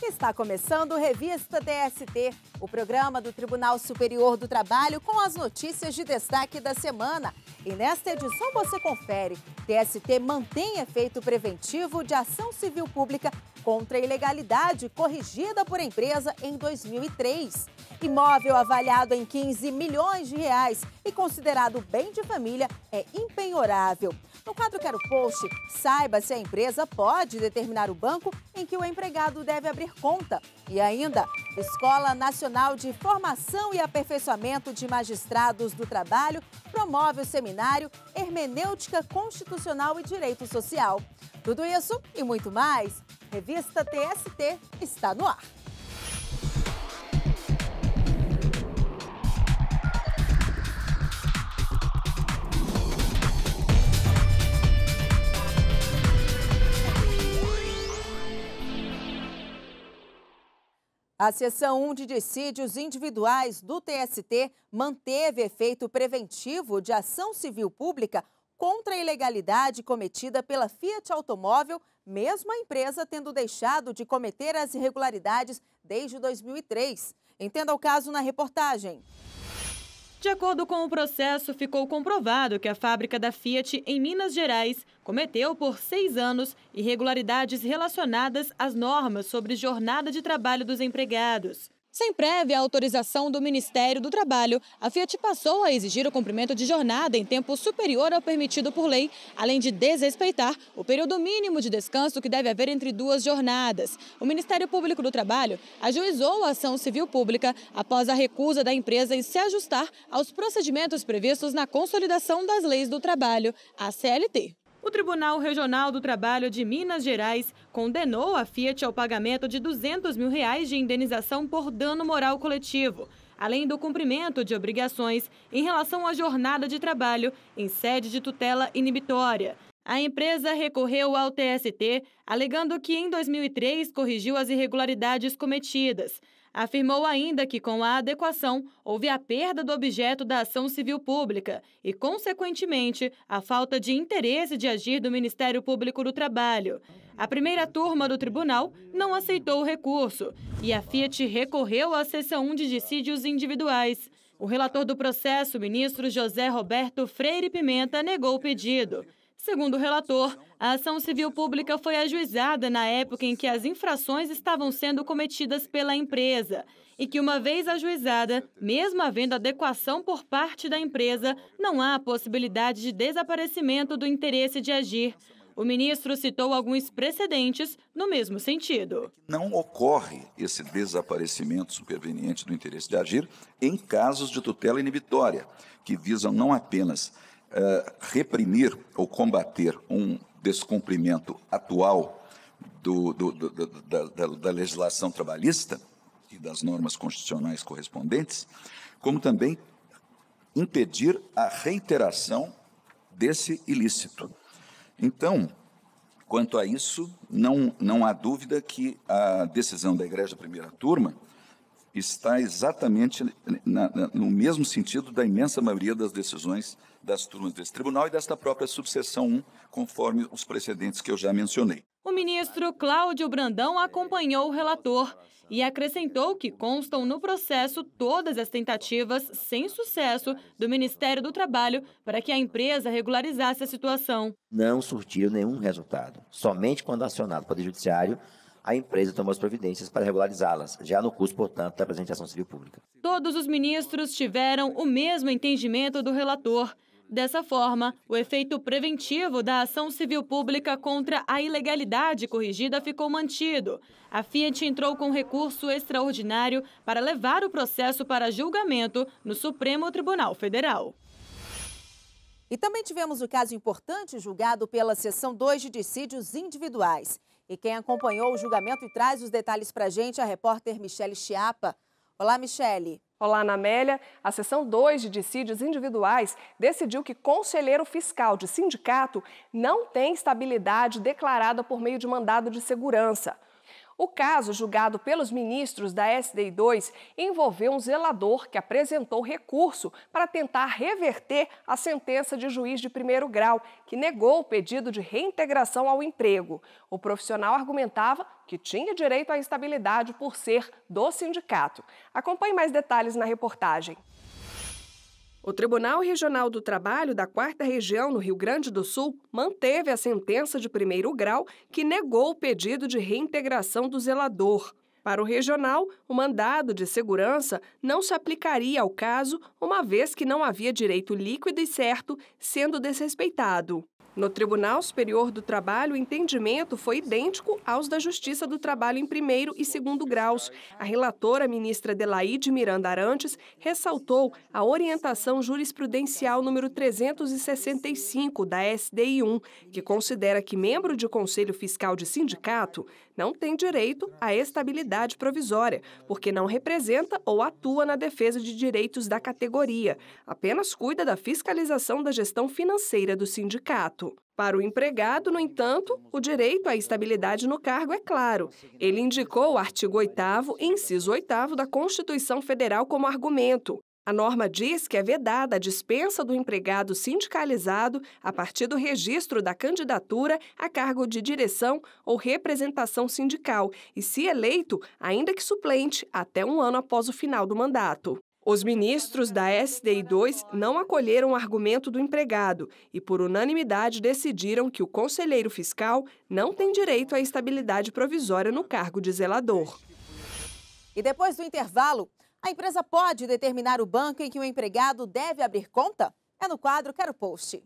Está começando o Revista TST, o programa do Tribunal Superior do Trabalho com as notícias de destaque da semana. E nesta edição você confere: TST mantém efeito preventivo de ação civil pública contra a ilegalidade corrigida por empresa em 2003. Imóvel avaliado em 15 milhões de reais e considerado bem de família é impenhorável. No quadro Quero Post, saiba se a empresa pode determinar o banco em que o empregado deve abrir conta. E ainda, Escola Nacional de Formação e Aperfeiçoamento de Magistrados do Trabalho promove o seminário Hermenêutica Constitucional e Direito Social. Tudo isso e muito mais, Revista TST está no ar. A Seção 1 de Dissídios Individuais do TST manteve efeito preventivo de ação civil pública contra a ilegalidade cometida pela Fiat Automóvel, mesmo a empresa tendo deixado de cometer as irregularidades desde 2003. Entenda o caso na reportagem. De acordo com o processo, ficou comprovado que a fábrica da Fiat, em Minas Gerais, cometeu por 6 anos irregularidades relacionadas às normas sobre jornada de trabalho dos empregados. Sem prévia autorização do Ministério do Trabalho, a Fiat passou a exigir o cumprimento de jornada em tempo superior ao permitido por lei, além de desrespeitar o período mínimo de descanso que deve haver entre 2 jornadas. O Ministério Público do Trabalho ajuizou a ação civil pública após a recusa da empresa em se ajustar aos procedimentos previstos na Consolidação das Leis do Trabalho, a CLT. O Tribunal Regional do Trabalho de Minas Gerais condenou a Fiat ao pagamento de R$200 mil de indenização por dano moral coletivo, além do cumprimento de obrigações em relação à jornada de trabalho em sede de tutela inibitória. A empresa recorreu ao TST, alegando que em 2003 corrigiu as irregularidades cometidas. Afirmou ainda que, com a adequação, houve a perda do objeto da ação civil pública e, consequentemente, a falta de interesse de agir do Ministério Público do Trabalho. A primeira turma do tribunal não aceitou o recurso e a Fiat recorreu à Seção 1 de Dissídios Individuais. O relator do processo, o ministro José Roberto Freire Pimenta, negou o pedido. Segundo o relator, a ação civil pública foi ajuizada na época em que as infrações estavam sendo cometidas pela empresa e que, uma vez ajuizada, mesmo havendo adequação por parte da empresa, não há possibilidade de desaparecimento do interesse de agir. O ministro citou alguns precedentes no mesmo sentido. Não ocorre esse desaparecimento superveniente do interesse de agir em casos de tutela inibitória, que visam não apenas reprimir ou combater um descumprimento atual da legislação trabalhista e das normas constitucionais correspondentes, como também impedir a reiteração desse ilícito. Então, quanto a isso, não há dúvida que a decisão da Igreja Primeira Turma está exatamente no mesmo sentido da imensa maioria das decisões das turmas desse tribunal e desta própria subseção 1, conforme os precedentes que eu já mencionei. O ministro Cláudio Brandão acompanhou o relator e acrescentou que constam no processo todas as tentativas, sem sucesso, do Ministério do Trabalho para que a empresa regularizasse a situação. Não surtiram nenhum resultado. Somente quando acionado o Poder Judiciário, a empresa tomou as providências para regularizá-las, já no curso, portanto, da apresentação civil pública. Todos os ministros tiveram o mesmo entendimento do relator. Dessa forma, o efeito preventivo da ação civil pública contra a ilegalidade corrigida ficou mantido. A Fiat entrou com recurso extraordinário para levar o processo para julgamento no Supremo Tribunal Federal. E também tivemos o caso importante julgado pela Seção 2 de Dissídios Individuais. E quem acompanhou o julgamento e traz os detalhes para a gente é a repórter Michele Chiapa. Olá, Michele. Olá, Ana Amélia. A Seção 2 de Dissídios Individuais decidiu que conselheiro fiscal de sindicato não tem estabilidade declarada por meio de mandado de segurança. O caso, julgado pelos ministros da SDI2, envolveu um zelador que apresentou recurso para tentar reverter a sentença de juiz de primeiro grau, que negou o pedido de reintegração ao emprego. O profissional argumentava que tinha direito à estabilidade por ser do sindicato. Acompanhe mais detalhes na reportagem. O Tribunal Regional do Trabalho da 4ª Região, no Rio Grande do Sul, manteve a sentença de primeiro grau que negou o pedido de reintegração do zelador. Para o regional, o mandado de segurança não se aplicaria ao caso, uma vez que não havia direito líquido e certo sendo desrespeitado. No Tribunal Superior do Trabalho, o entendimento foi idêntico aos da Justiça do Trabalho em primeiro e segundo graus. A relatora, ministra Adelaide Miranda Arantes, ressaltou a orientação jurisprudencial número 365 da SDI1, que considera que membro de conselho fiscal de sindicato não tem direito à estabilidade provisória, porque não representa ou atua na defesa de direitos da categoria, apenas cuida da fiscalização da gestão financeira do sindicato. Para o empregado, no entanto, o direito à estabilidade no cargo é claro. Ele indicou o artigo 8º, inciso 8º da Constituição Federal como argumento. A norma diz que é vedada a dispensa do empregado sindicalizado a partir do registro da candidatura a cargo de direção ou representação sindical e, se eleito, ainda que suplente, até 1 ano após o final do mandato. Os ministros da SDI2 não acolheram o argumento do empregado e, por unanimidade, decidiram que o conselheiro fiscal não tem direito à estabilidade provisória no cargo de zelador. E depois do intervalo, a empresa pode determinar o banco em que o empregado deve abrir conta? É no quadro Quero Post.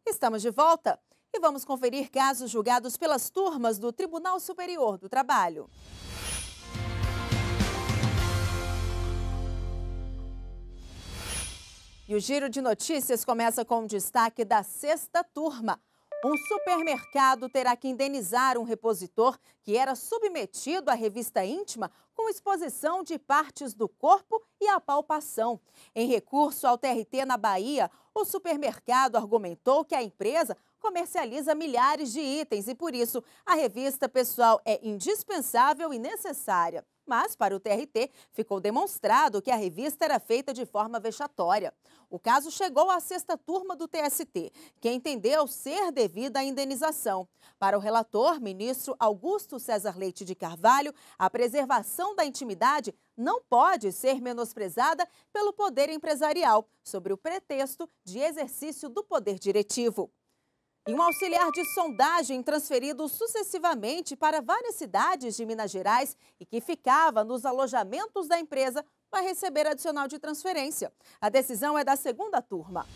Estamos de volta e vamos conferir casos julgados pelas turmas do Tribunal Superior do Trabalho. E o Giro de Notícias começa com o destaque da 6ª turma. Um supermercado terá que indenizar um repositor que era submetido à revista íntima com exposição de partes do corpo e a palpação. Em recurso ao TRT na Bahia, o supermercado argumentou que a empresa comercializa milhares de itens e, por isso, a revista pessoal é indispensável e necessária. Mas, para o TRT, ficou demonstrado que a revista era feita de forma vexatória. O caso chegou à 6ª turma do TST, que entendeu ser devida a indenização. Para o relator, ministro Augusto César Leite de Carvalho, a preservação da intimidade não pode ser menosprezada pelo poder empresarial, sob o pretexto de exercício do poder diretivo. E um auxiliar de sondagem transferido sucessivamente para várias cidades de Minas Gerais e que ficava nos alojamentos da empresa vai receber adicional de transferência. A decisão é da 2ª turma.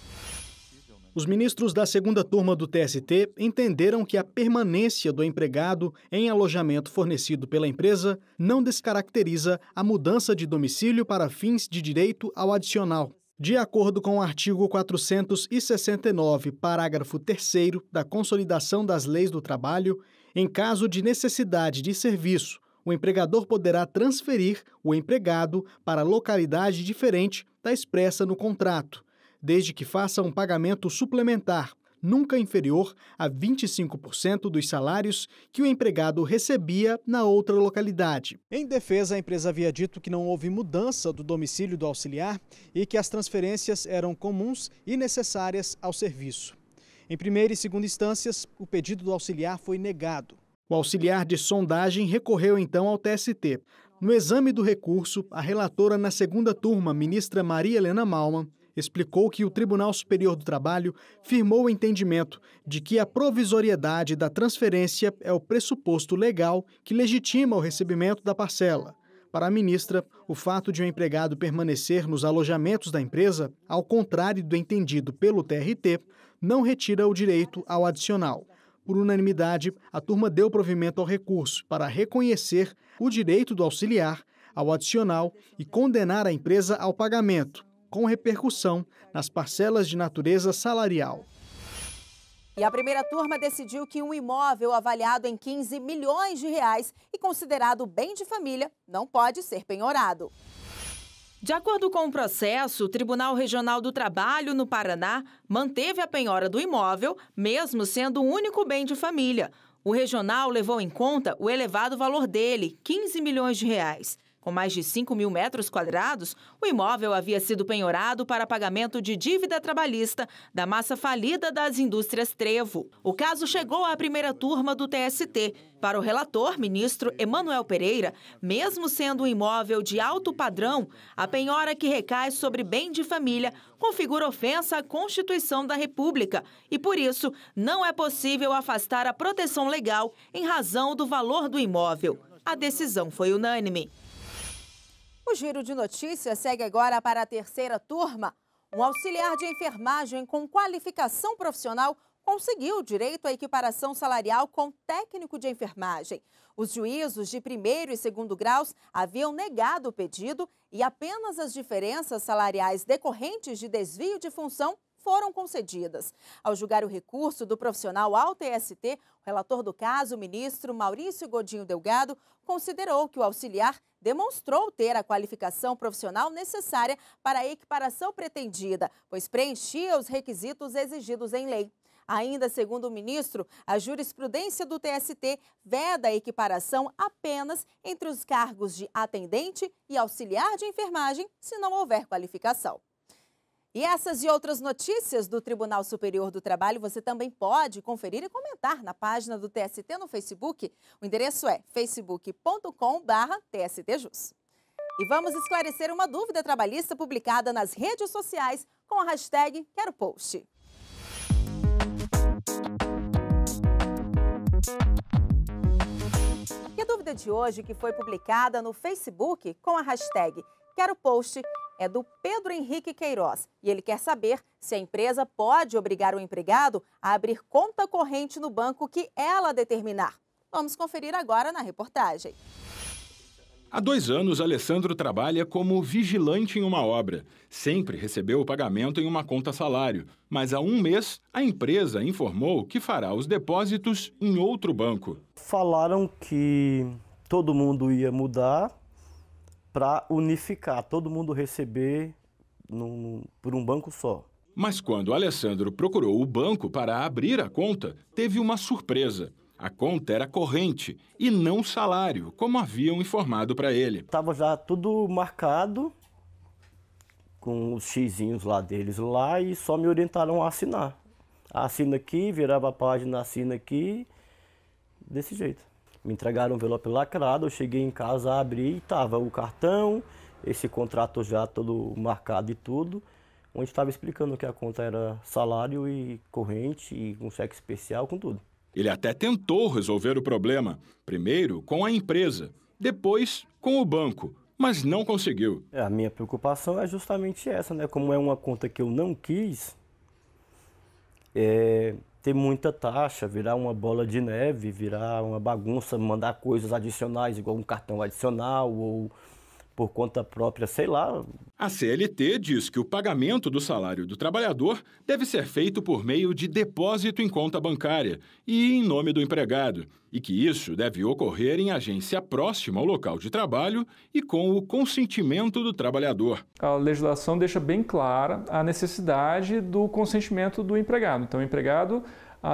Os ministros da 2ª turma do TST entenderam que a permanência do empregado em alojamento fornecido pela empresa não descaracteriza a mudança de domicílio para fins de direito ao adicional. De acordo com o artigo 469, parágrafo 3º da Consolidação das Leis do Trabalho, em caso de necessidade de serviço, o empregador poderá transferir o empregado para localidade diferente da expressa no contrato, desde que faça um pagamento suplementar, nunca inferior a 25% dos salários que o empregado recebia na outra localidade. Em defesa, a empresa havia dito que não houve mudança do domicílio do auxiliar e que as transferências eram comuns e necessárias ao serviço. Em primeira e segunda instâncias, o pedido do auxiliar foi negado. O auxiliar de sondagem recorreu então ao TST. No exame do recurso, a relatora na 2ª turma, ministra Maria Helena Malman, explicou que o Tribunal Superior do Trabalho firmou o entendimento de que a provisoriedade da transferência é o pressuposto legal que legitima o recebimento da parcela. Para a ministra, o fato de um empregado permanecer nos alojamentos da empresa, ao contrário do entendido pelo TRT, não retira o direito ao adicional. Por unanimidade, a turma deu provimento ao recurso para reconhecer o direito do auxiliar ao adicional e condenar a empresa ao pagamento, com repercussão nas parcelas de natureza salarial. E a primeira turma decidiu que um imóvel avaliado em 15 milhões de reais e considerado bem de família não pode ser penhorado. De acordo com o processo, o Tribunal Regional do Trabalho, no Paraná, manteve a penhora do imóvel, mesmo sendo um único bem de família. O regional levou em conta o elevado valor dele, 15 milhões de reais. Com mais de 5 mil metros quadrados, o imóvel havia sido penhorado para pagamento de dívida trabalhista da massa falida das indústrias Trevo. O caso chegou à primeira turma do TST. Para o relator, ministro Emanuel Pereira, mesmo sendo um imóvel de alto padrão, a penhora que recai sobre bem de família configura ofensa à Constituição da República e, por isso, não é possível afastar a proteção legal em razão do valor do imóvel. A decisão foi unânime. O Giro de Notícias segue agora para a terceira turma. Um auxiliar de enfermagem com qualificação profissional conseguiu direito à equiparação salarial com técnico de enfermagem. Os juízos de primeiro e segundo graus haviam negado o pedido e apenas as diferenças salariais decorrentes de desvio de função foram concedidas. Ao julgar o recurso do profissional ao TST, o relator do caso, o ministro Maurício Godinho Delgado, considerou que o auxiliar demonstrou ter a qualificação profissional necessária para a equiparação pretendida, pois preenchia os requisitos exigidos em lei. Ainda segundo o ministro, a jurisprudência do TST veda a equiparação apenas entre os cargos de atendente e auxiliar de enfermagem, se não houver qualificação. E essas e outras notícias do Tribunal Superior do Trabalho você também pode conferir e comentar na página do TST no Facebook. O endereço é facebook.com/TSTJus. E vamos esclarecer uma dúvida trabalhista publicada nas redes sociais com a hashtag #QueroPost. E a dúvida de hoje, que foi publicada no Facebook com a hashtag #QueroPost, é do Pedro Henrique Queiroz e ele quer saber se a empresa pode obrigar o empregado a abrir conta corrente no banco que ela determinar. Vamos conferir agora na reportagem. Há 2 anos, Alessandro trabalha como vigilante em uma obra. Sempre recebeu o pagamento em uma conta salário, mas há 1 mês a empresa informou que fará os depósitos em outro banco. Falaram que todo mundo ia mudar para unificar, todo mundo receber por um banco só. Mas quando Alessandro procurou o banco para abrir a conta, teve uma surpresa. A conta era corrente e não salário, como haviam informado para ele. Estava já tudo marcado, com os xizinhos lá deles lá, e só me orientaram a assinar. Assina aqui, virava a página, assina aqui, desse jeito. Me entregaram um envelope lacrado, eu cheguei em casa, abri e estava o cartão, esse contrato já todo marcado e tudo, onde estava explicando que a conta era salário e corrente, e com cheque especial, com tudo. Ele até tentou resolver o problema, primeiro com a empresa, depois com o banco, mas não conseguiu. A minha preocupação é justamente essa, né? Como é uma conta que eu não quis, ter muita taxa, virar uma bola de neve, virar uma bagunça, mandar coisas adicionais, igual um cartão adicional ou por conta própria, sei lá. A CLT diz que o pagamento do salário do trabalhador deve ser feito por meio de depósito em conta bancária e em nome do empregado, e que isso deve ocorrer em agência próxima ao local de trabalho e com o consentimento do trabalhador. A legislação deixa bem clara a necessidade do consentimento do empregado. Então, o empregado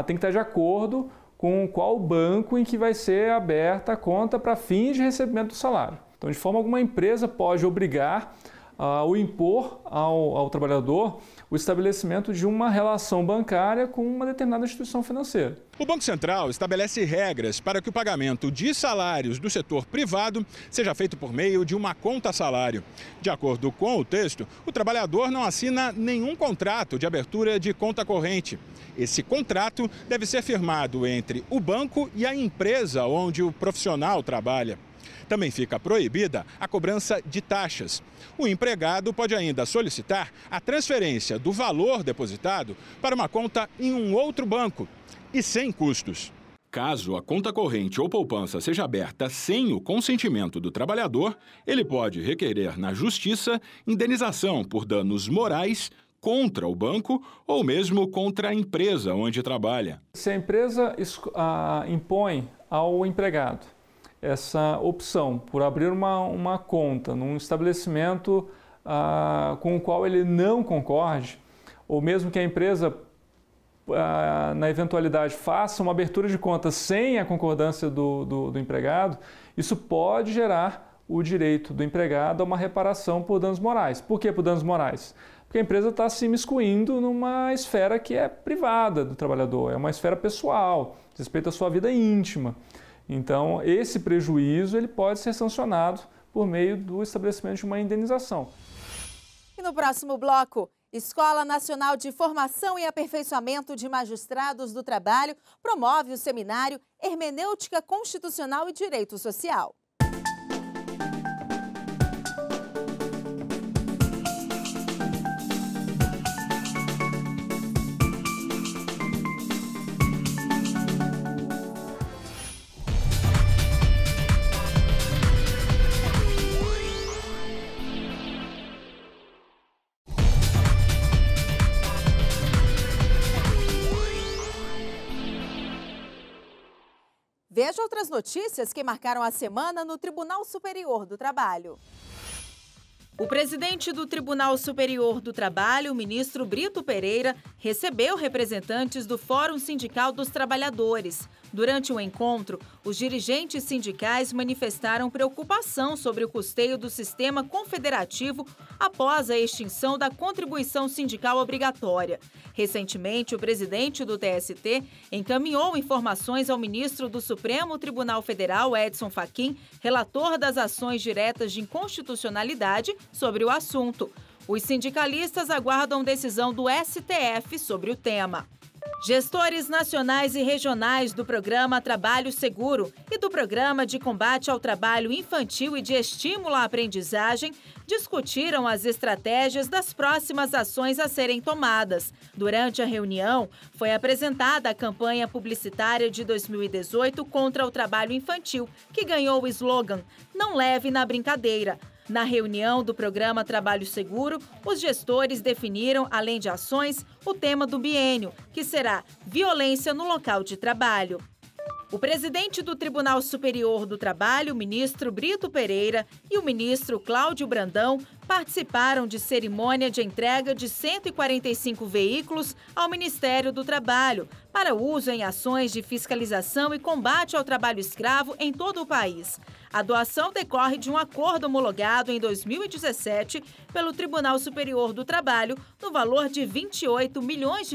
tem que estar de acordo com qual banco em que vai ser aberta a conta para fins de recebimento do salário. Então, de forma alguma, a empresa pode obrigar ou impor ao trabalhador o estabelecimento de uma relação bancária com uma determinada instituição financeira. O Banco Central estabelece regras para que o pagamento de salários do setor privado seja feito por meio de uma conta salário. De acordo com o texto, o trabalhador não assina nenhum contrato de abertura de conta corrente. Esse contrato deve ser firmado entre o banco e a empresa onde o profissional trabalha. Também fica proibida a cobrança de taxas. O empregado pode ainda solicitar a transferência do valor depositado para uma conta em um outro banco e sem custos. Caso a conta corrente ou poupança seja aberta sem o consentimento do trabalhador, ele pode requerer na Justiça indenização por danos morais contra o banco ou mesmo contra a empresa onde trabalha. Se a empresa impõe ao empregado essa opção por abrir uma conta num estabelecimento com o qual ele não concorde, ou mesmo que a empresa, na eventualidade, faça uma abertura de conta sem a concordância do empregado, isso pode gerar o direito do empregado a uma reparação por danos morais. Por que por danos morais? Porque a empresa está se imiscuindo numa esfera que é privada do trabalhador, é uma esfera pessoal, diz respeito à sua vida íntima. Então, esse prejuízo ele pode ser sancionado por meio do estabelecimento de uma indenização. E no próximo bloco, Escola Nacional de Formação e Aperfeiçoamento de Magistrados do Trabalho promove o seminário Hermenêutica Constitucional e Direito Social. Veja outras notícias que marcaram a semana no Tribunal Superior do Trabalho. O presidente do Tribunal Superior do Trabalho, o ministro Brito Pereira, recebeu representantes do Fórum Sindical dos Trabalhadores. Durante o encontro, os dirigentes sindicais manifestaram preocupação sobre o custeio do sistema confederativo após a extinção da contribuição sindical obrigatória. Recentemente, o presidente do TST encaminhou informações ao ministro do Supremo Tribunal Federal, Edson Fachin, relator das ações diretas de inconstitucionalidade, sobre o assunto. Os sindicalistas aguardam decisão do STF sobre o tema. Gestores nacionais e regionais do Programa Trabalho Seguro e do Programa de Combate ao Trabalho Infantil e de Estímulo à Aprendizagem discutiram as estratégias das próximas ações a serem tomadas. Durante a reunião, foi apresentada a campanha publicitária de 2018 contra o trabalho infantil, que ganhou o slogan "Não leve na brincadeira". Na reunião do programa Trabalho Seguro, os gestores definiram, além de ações, o tema do biênio, que será violência no local de trabalho. O presidente do Tribunal Superior do Trabalho, o ministro Brito Pereira, e o ministro Cláudio Brandão participaram de cerimônia de entrega de 145 veículos ao Ministério do Trabalho para uso em ações de fiscalização e combate ao trabalho escravo em todo o país. A doação decorre de um acordo homologado em 2017 pelo Tribunal Superior do Trabalho no valor de R$28 milhões.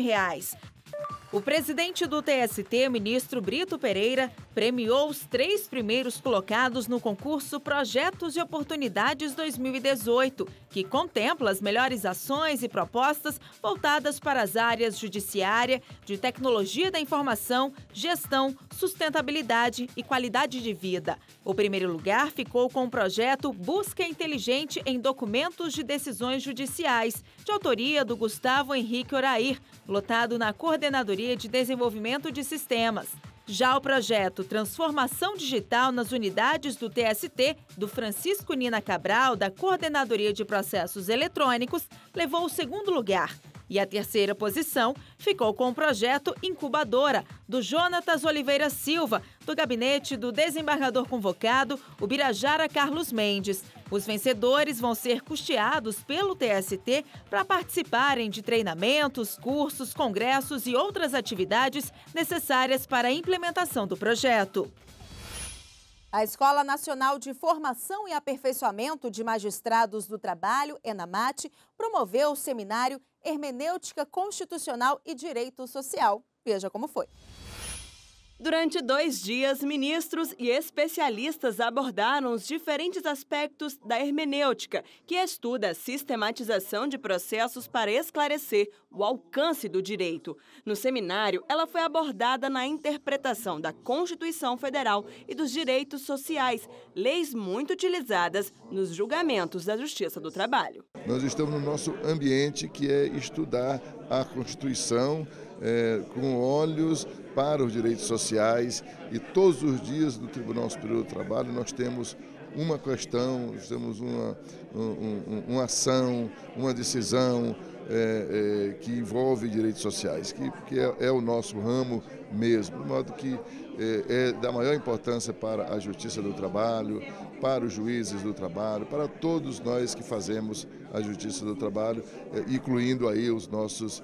O presidente do TST, ministro Brito Pereira, premiou os 3 primeiros colocados no concurso Projetos e Oportunidades 2018, que contempla as melhores ações e propostas voltadas para as áreas judiciária, de tecnologia da informação, gestão, sustentabilidade e qualidade de vida. O primeiro lugar ficou com o projeto Busca Inteligente em Documentos de Decisões Judiciais, de autoria do Gustavo Henrique Orair, lotado na Coordenadoria de Desenvolvimento de Sistemas. Já o projeto Transformação Digital nas Unidades do TST, do Francisco Nina Cabral, da Coordenadoria de Processos Eletrônicos, levou o segundo lugar. E a terceira posição ficou com o projeto Incubadora, do Jonatas Oliveira Silva, do gabinete do desembargador convocado, o Birajara Carlos Mendes. Os vencedores vão ser custeados pelo TST para participarem de treinamentos, cursos, congressos e outras atividades necessárias para a implementação do projeto. A Escola Nacional de Formação e Aperfeiçoamento de Magistrados do Trabalho, ENAMAT, promoveu o seminário Hermenêutica Constitucional e Direito Social. Veja como foi. Durante 2 dias, ministros e especialistas abordaram os diferentes aspectos da hermenêutica, que estuda a sistematização de processos para esclarecer o alcance do direito. No seminário, ela foi abordada na interpretação da Constituição Federal e dos direitos sociais, leis muito utilizadas nos julgamentos da Justiça do Trabalho. Nós estamos no nosso ambiente, que é estudar a Constituição com olhos para os direitos sociais, e todos os dias no Tribunal Superior do Trabalho nós temos uma questão, nós temos uma ação, uma decisão que envolve direitos sociais, que é o nosso ramo mesmo, de modo que é da maior importância para a Justiça do Trabalho, para os juízes do trabalho, para todos nós que fazemos a Justiça do Trabalho, incluindo aí os nossos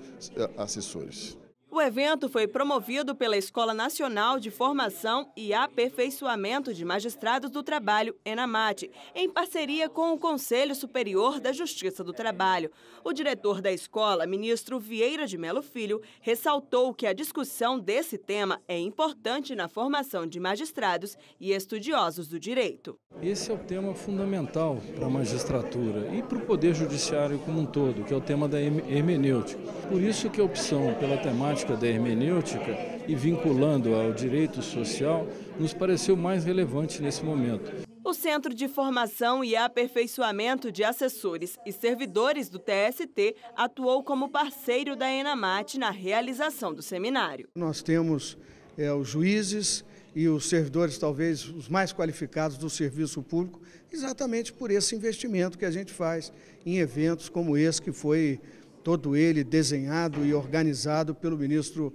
assessores. O evento foi promovido pela Escola Nacional de Formação e Aperfeiçoamento de Magistrados do Trabalho, ENAMAT, em parceria com o Conselho Superior da Justiça do Trabalho. O diretor da escola, ministro Vieira de Melo Filho, ressaltou que a discussão desse tema é importante na formação de magistrados e estudiosos do direito. Esse é o tema fundamental para a magistratura e para o Poder Judiciário como um todo, que é o tema da hermenêutica. Por isso que a opção pela temática da hermenêutica e vinculando ao direito social nos pareceu mais relevante nesse momento. O Centro de Formação e Aperfeiçoamento de Assessores e Servidores do TST atuou como parceiro da ENAMAT na realização do seminário. Nós temos os juízes e os servidores, talvez os mais qualificados do serviço público, exatamente por esse investimento que a gente faz em eventos como esse, que foi todo ele desenhado e organizado pelo ministro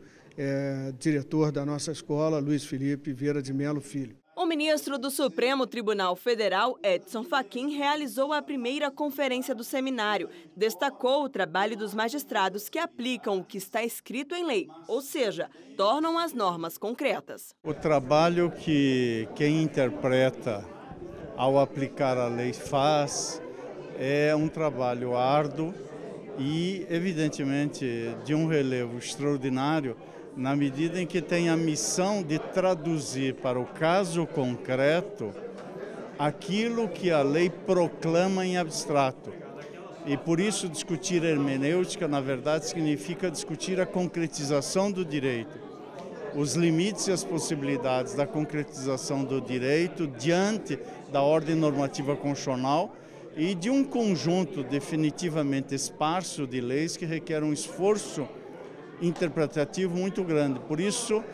diretor da nossa escola, Luiz Felipe Vieira de Melo Filho. O ministro do Supremo Tribunal Federal, Edson Fachin, realizou a primeira conferência do seminário. Destacou o trabalho dos magistrados que aplicam o que está escrito em lei, ou seja, tornam as normas concretas. O trabalho que quem interpreta ao aplicar a lei faz é um trabalho árduo e, evidentemente, de um relevo extraordinário, na medida em que tem a missão de traduzir para o caso concreto aquilo que a lei proclama em abstrato. E por isso discutir hermenêutica, na verdade, significa discutir a concretização do direito, os limites e as possibilidades da concretização do direito diante da ordem normativa constitucional e de um conjunto definitivamente esparso de leis que requer um esforço interpretativo muito grande. Por isso,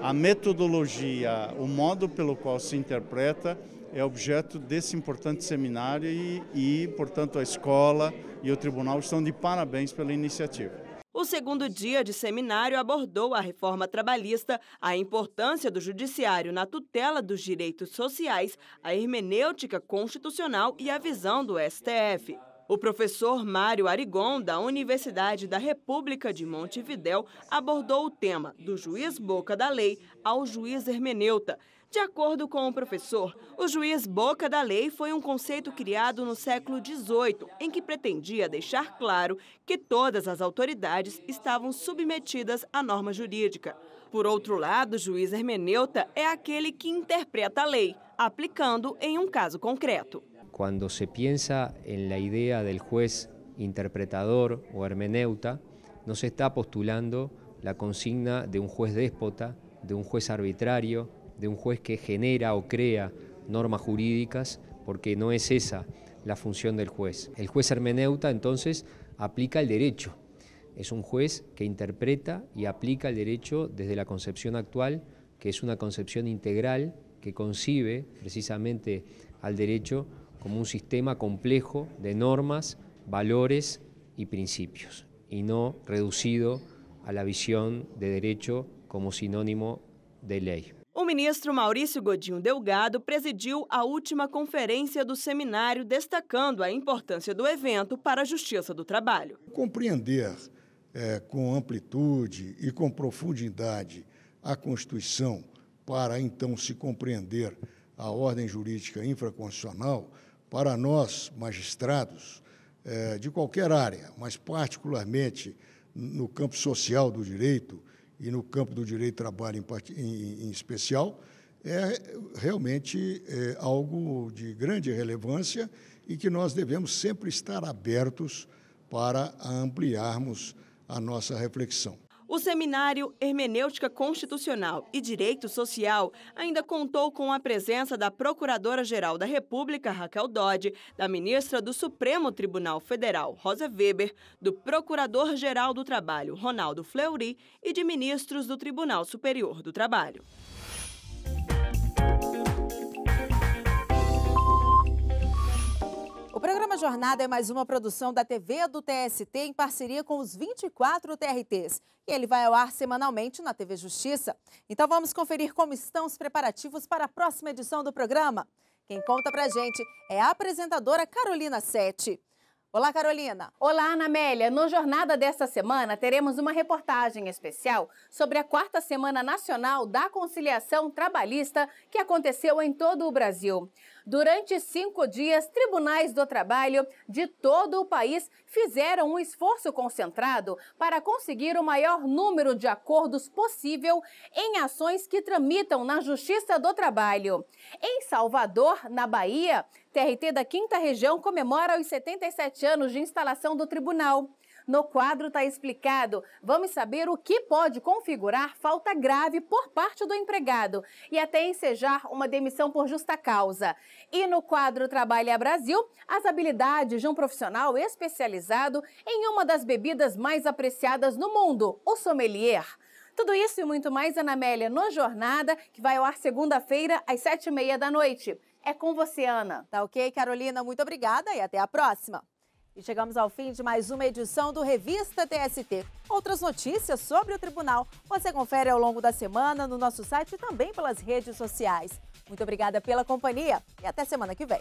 a metodologia, o modo pelo qual se interpreta é objeto desse importante seminário e, portanto, a escola e o tribunal estão de parabéns pela iniciativa. O segundo dia de seminário abordou a reforma trabalhista, a importância do judiciário na tutela dos direitos sociais, a hermenêutica constitucional e a visão do STF. O professor Mário Arigon, da Universidade da República de Montevidéu, abordou o tema do juiz boca da lei ao juiz hermeneuta. De acordo com o professor, o juiz boca da lei foi um conceito criado no século XVIII, em que pretendia deixar claro que todas as autoridades estavam submetidas à norma jurídica. Por outro lado, o juiz hermeneuta é aquele que interpreta a lei, aplicando em um caso concreto. Cuando se piensa en la idea del juez interpretador o hermeneuta, no se está postulando la consigna de un juez déspota, de un juez arbitrario, de un juez que genera o crea normas jurídicas, porque no es esa la función del juez. El juez hermeneuta, entonces, aplica el derecho. Es un juez que interpreta y aplica el derecho desde la concepción actual, que es una concepción integral que concibe precisamente al derecho como un sistema complejo de normas, valores y principios, y no reducido a la visión de derecho como sinónimo de lei. O ministro Maurício Godinho Delgado presidiu a última conferência do seminário, destacando a importância do evento para a Justiça do Trabalho. Compreender com amplitude e com profundidade a Constituição para, então, se compreender a ordem jurídica infraconstitucional, para nós, magistrados, de qualquer área, mas particularmente no campo social do direito e no campo do direito do trabalho em especial, é realmente algo de grande relevância e que nós devemos sempre estar abertos para ampliarmos a nossa reflexão. O seminário Hermenêutica Constitucional e Direito Social ainda contou com a presença da Procuradora-Geral da República, Raquel Dodge, da ministra do Supremo Tribunal Federal, Rosa Weber, do Procurador-Geral do Trabalho, Ronaldo Fleury, e de ministros do Tribunal Superior do Trabalho. O programa Jornada é mais uma produção da TV do TST em parceria com os 24 TRTs. E ele vai ao ar semanalmente na TV Justiça. Então vamos conferir como estão os preparativos para a próxima edição do programa. Quem conta pra gente é a apresentadora Carolina Sete. Olá, Carolina. Olá, Ana Amélia. No Jornada desta semana, teremos uma reportagem especial sobre a 4ª Semana Nacional da Conciliação Trabalhista que aconteceu em todo o Brasil. Durante 5 dias, tribunais do trabalho de todo o país fizeram um esforço concentrado para conseguir o maior número de acordos possível em ações que tramitam na Justiça do Trabalho. Em Salvador, na Bahia, TRT da 5ª Região comemora os 77 anos de instalação do tribunal. No quadro está explicado, vamos saber o que pode configurar falta grave por parte do empregado e até ensejar uma demissão por justa causa. E no quadro Trabalha Brasil, as habilidades de um profissional especializado em uma das bebidas mais apreciadas no mundo, o sommelier. Tudo isso e muito mais, Ana Amélia, no Jornada, que vai ao ar segunda-feira às 7h30 da noite. É com você, Ana. Tá ok, Carolina? Muito obrigada e até a próxima. E chegamos ao fim de mais uma edição do Revista TST. Outras notícias sobre o tribunal você confere ao longo da semana no nosso site e também pelas redes sociais. Muito obrigada pela companhia e até semana que vem.